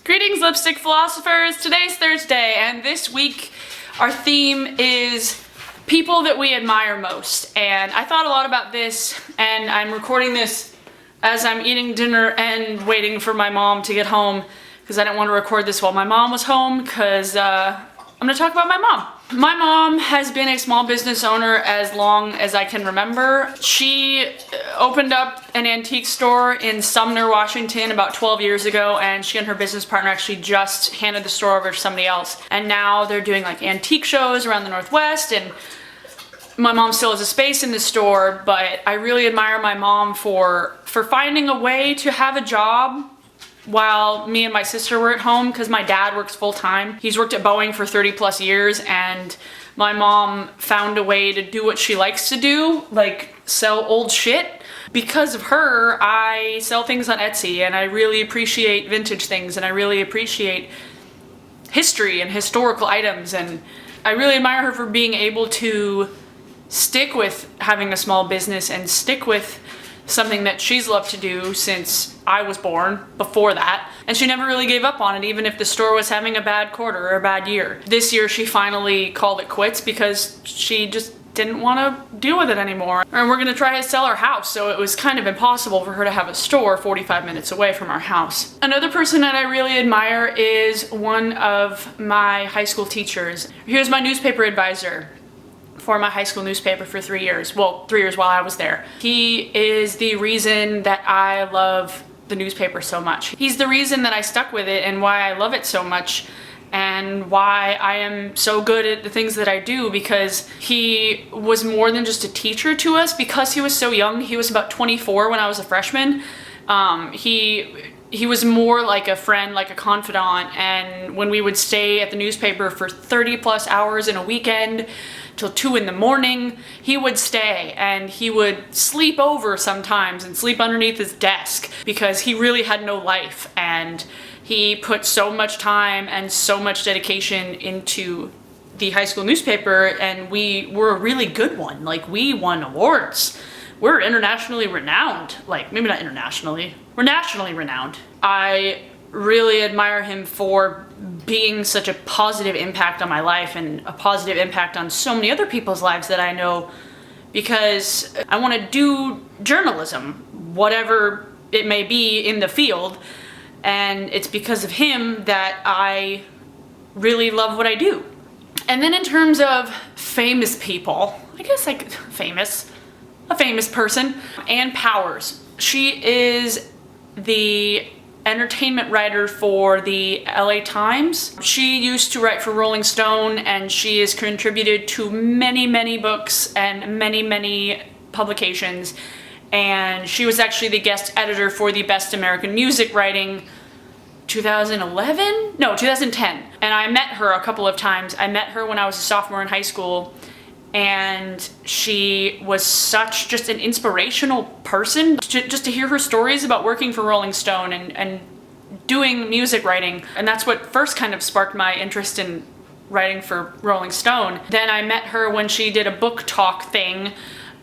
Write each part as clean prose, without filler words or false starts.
Greetings, Lipstick Philosophers! Today's Thursday, and this week our theme is people that we admire most. And I thought a lot about this, and I'm recording this as I'm eating dinner and waiting for my mom to get home, because I didn't want to record this while my mom was home, because I'm going to talk about my mom. My mom has been a small business owner as long as I can remember. She opened up an antique store in Sumner, Washington about 12 years ago, and she and her business partner actually just handed the store over to somebody else. And now they're doing like antique shows around the Northwest, and my mom still has a space in the store, but I really admire my mom for finding a way to have a job while me and my sister were at home, because my dad works full-time. He's worked at Boeing for 30 plus years, and my mom found a way to do what she likes to do, like sell old shit. Because of her, I sell things on Etsy, and I really appreciate vintage things, and I really appreciate history and historical items, and I really admire her for being able to stick with having a small business and stick with something that she's loved to do since I was born, before that. And she never really gave up on it, even if the store was having a bad quarter or a bad year. This year she finally called it quits because she just didn't want to deal with it anymore. And we're gonna try to sell our house, so it was kind of impossible for her to have a store 45 minutes away from our house. Another person that I really admire is one of my high school teachers. Here's my newspaper advisor for my high school newspaper for 3 years. Well, 3 years while I was there. He is the reason that I love the newspaper so much. He's the reason that I stuck with it and why I love it so much and why I am so good at the things that I do, because he was more than just a teacher to us. Because he was so young, he was about 24 when I was a freshman. He was more like a friend, like a confidant, and when we would stay at the newspaper for 30 plus hours in a weekend, till 2 in the morning, he would stay, and he would sleep over sometimes and sleep underneath his desk because he really had no life, and he put so much time and so much dedication into the high school newspaper, and we were a really good one. Like, we won awards. We're internationally renowned. Like, maybe not internationally, we're nationally renowned. I really admire him for being such a positive impact on my life and a positive impact on so many other people's lives that I know, because I want to do journalism, whatever it may be in the field, and it's because of him that I really love what I do. And then in terms of famous people, I guess like a famous person, Ann Powers. She is the entertainment writer for the LA Times. She used to write for Rolling Stone, and she has contributed to many, many books and many, many publications. And she was actually the guest editor for the Best American Music Writing 2011? No, 2010. And I met her a couple of times. I met her when I was a sophomore in high school, and she was such just an inspirational person. Just to hear her stories about working for Rolling Stone and doing music writing, and that's what first kind of sparked my interest in writing for Rolling Stone. Then I met her when she did a book talk thing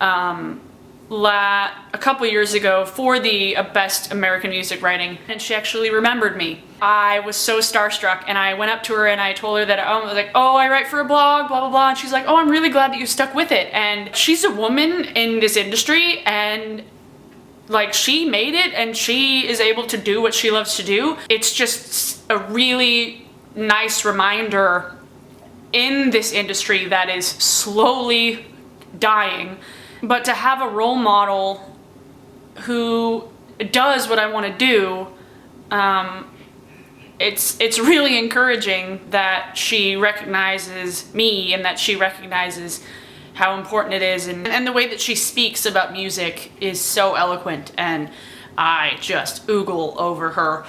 a couple years ago for the Best American Music Writing, and she actually remembered me. I was so starstruck, and I went up to her and I told her that I was like, oh, I write for a blog, blah, blah, blah, and she's like, oh, I'm really glad that you stuck with it. And she's a woman in this industry, and like, she made it, and she is able to do what she loves to do. It's just a really nice reminder in this industry that is slowly dying, but to have a role model who does what I want to do, it's really encouraging that she recognizes me and that she recognizes how important it is, and the way that she speaks about music is so eloquent, and I just oogle over her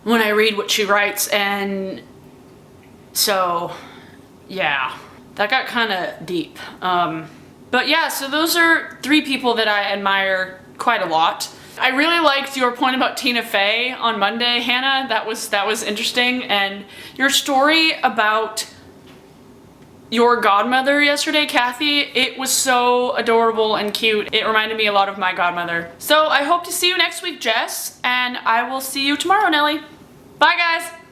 when I read what she writes. And so yeah, that got kind of deep. But yeah, so those are 3 people that I admire quite a lot. I really liked your point about Tina Fey on Monday, Hannah. That was interesting. And your story about your godmother yesterday, Kathy, it was so adorable and cute. It reminded me a lot of my godmother. So I hope to see you next week, Jess, and I will see you tomorrow, Nellie. Bye. Bye, guys.